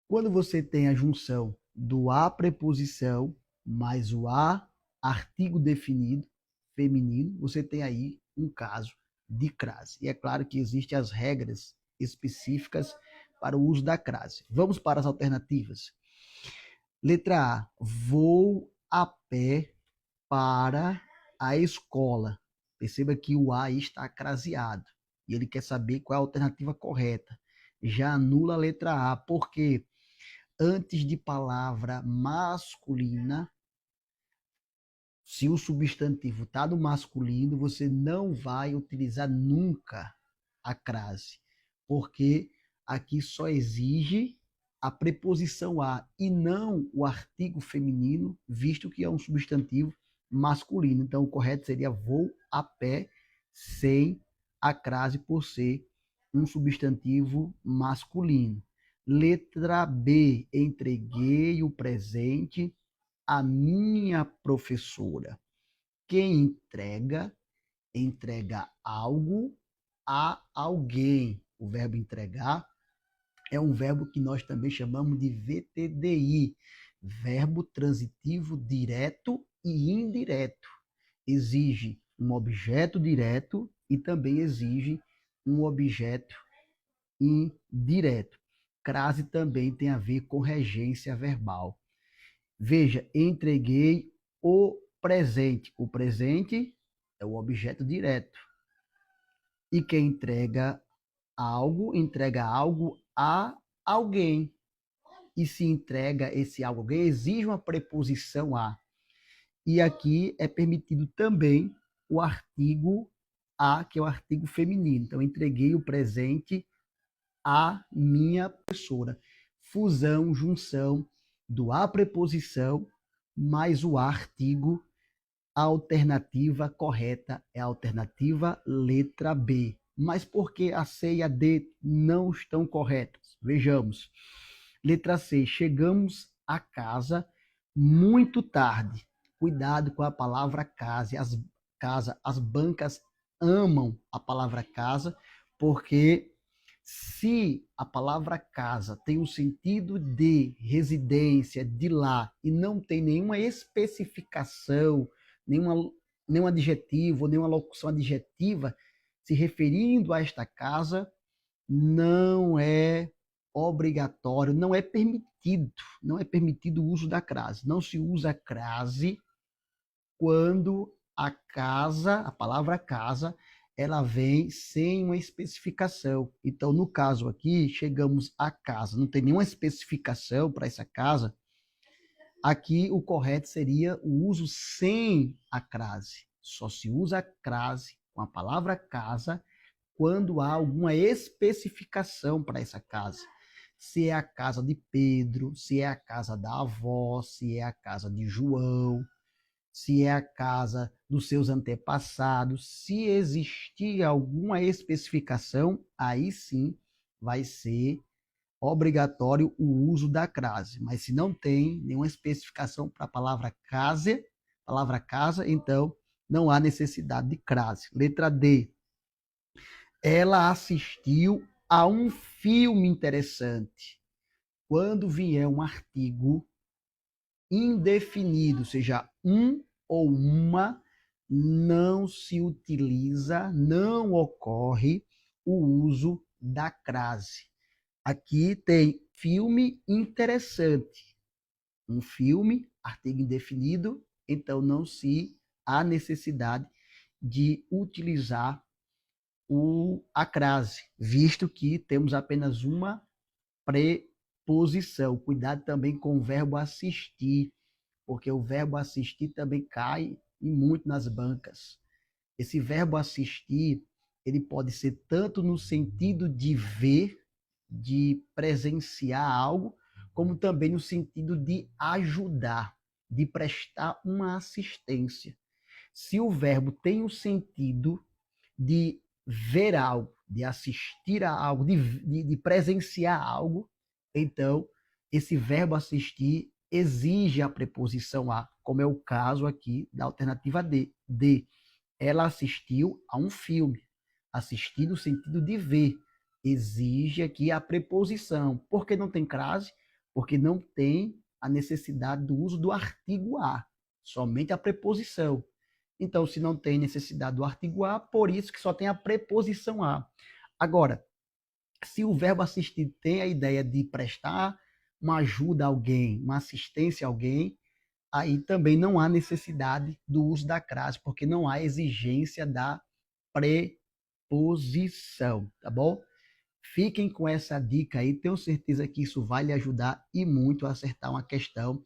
Quando você tem a junção do a preposição mais o a artigo definido feminino, você tem aí um caso de crase. E é claro que existem as regras específicas para o uso da crase. Vamos para as alternativas. Letra A, vou a pé para a escola. Perceba que o A está craseado e ele quer saber qual é a alternativa correta. Já anula a letra A, porque antes de palavra masculina, se o substantivo está no masculino, você não vai utilizar nunca a crase, porque aqui só exige a preposição a e não o artigo feminino, visto que é um substantivo masculino. Então, o correto seria vou a pé, sem a crase, por ser um substantivo masculino. Letra B, entreguei o presente à minha professora. Quem entrega, entrega algo a alguém. O verbo entregar é um verbo que nós também chamamos de VTDI, verbo transitivo direto e indireto. Exige um objeto direto e também exige um objeto indireto. Crase também tem a ver com regência verbal. Veja, entreguei o presente. O presente é o objeto direto. E quem entrega algo a alguém. E se entrega esse algo a alguém, exige uma preposição a. E aqui é permitido também o artigo a, que é o artigo feminino. Então, entreguei o presente à minha professora. Fusão, junção do a preposição mais o artigo. A alternativa correta é a alternativa letra B. Mas por que a C e a D não estão corretas? Vejamos. Letra C, chegamos a casa muito tarde. Cuidado com a palavra casa. As bancas amam a palavra casa, porque se a palavra casa tem o sentido de residência, de lá, e não tem nenhuma especificação, nenhuma, nenhum adjetivo, nenhuma locução adjetiva se referindo a esta casa, não é obrigatório, não é permitido o uso da crase. Não se usa crase quando a casa, a palavra casa, ela vem sem uma especificação. Então, no caso aqui, chegamos à casa, não tem nenhuma especificação para essa casa. Aqui o correto seria o uso sem a crase. Só se usa a crase com a palavra casa quando há alguma especificação para essa casa. Se é a casa de Pedro, se é a casa da avó, se é a casa de João, se é a casa dos seus antepassados. Se existir alguma especificação, aí sim vai ser obrigatório o uso da crase. Mas se não tem nenhuma especificação para a palavra casa, então não há necessidade de crase. Letra D. Ela assistiu a um filme interessante. Quando vier um artigo indefinido, seja um ou uma, não se utiliza, não ocorre o uso da crase. Aqui tem filme interessante. Um filme, artigo indefinido, então não se há necessidade de utilizar a crase, visto que temos apenas uma preposição. Cuidado também com o verbo assistir, porque o verbo assistir também cai e muito nas bancas. Esse verbo assistir, ele pode ser tanto no sentido de ver, de presenciar algo, como também no sentido de ajudar, de prestar uma assistência. Se o verbo tem o sentido de ver algo, de assistir a algo, de presenciar algo, então esse verbo assistir exige a preposição a, como é o caso aqui da alternativa D. D. Ela assistiu a um filme. Assistir no sentido de ver. Exige aqui a preposição. Por que não tem crase? porque não tem a necessidade do uso do artigo a, somente a preposição. Então, se não tem necessidade do artigo a, por isso que só tem a preposição a. Agora, se o verbo assistir tem a ideia de prestar uma ajuda a alguém, uma assistência a alguém, aí também não há necessidade do uso da crase, porque não há exigência da preposição, tá bom? Fiquem com essa dica aí, tenho certeza que isso vai lhe ajudar e muito a acertar uma questão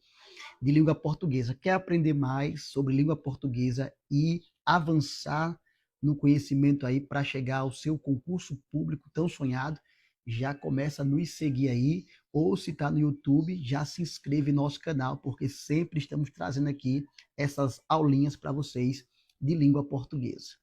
de língua portuguesa. Quer aprender mais sobre língua portuguesa e avançar no conhecimento aí para chegar ao seu concurso público tão sonhado? Já começa a nos seguir aí, ou se está no YouTube, já se inscreve no nosso canal, porque sempre estamos trazendo aqui essas aulinhas para vocês de língua portuguesa.